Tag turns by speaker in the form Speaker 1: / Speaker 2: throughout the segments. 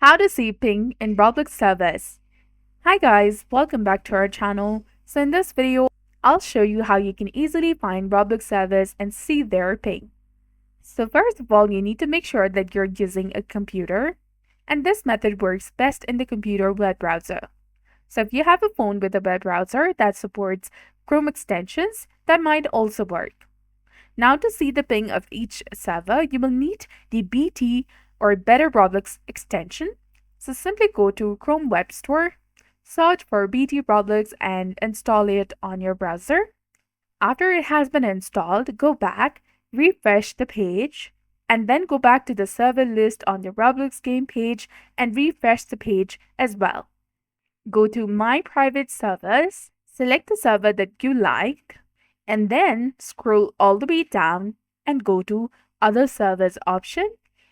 Speaker 1: How to see ping in Roblox servers. Hi guys, welcome back to our channel. So in this video, I'll show you how you can easily find Roblox servers and see their ping. So first of all, you need to make sure that you're using a computer, and this method works best in the computer web browser. So if you have a phone with a web browser that supports Chrome extensions, that might also work. Now to see the ping of each server, you will need the BT or Better Roblox extension. So simply go to Chrome Web Store, search for BT Roblox and install it on your browser. After it has been installed, go back, refresh the page, and then go back to the server list on the Roblox game page and refresh the page as well. Go to My Private Servers, select the server that you like, and then scroll all the way down and go to Other Servers option.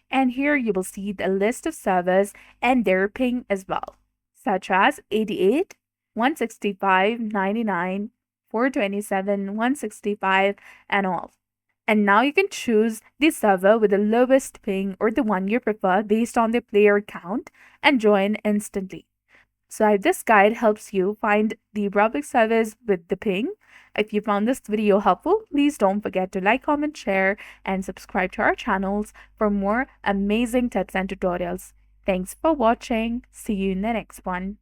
Speaker 1: And here you will see the list of servers and their ping as well, such as 88, 165, 99, 427, 165, and all. And now you can choose the server with the lowest ping or the one you prefer based on the player count and join instantly. So I hope this guide helps you find the Roblox servers with the ping. If you found this video helpful, please don't forget to like, comment, share, and subscribe to our channels for more amazing tips and tutorials. Thanks for watching. See you in the next one.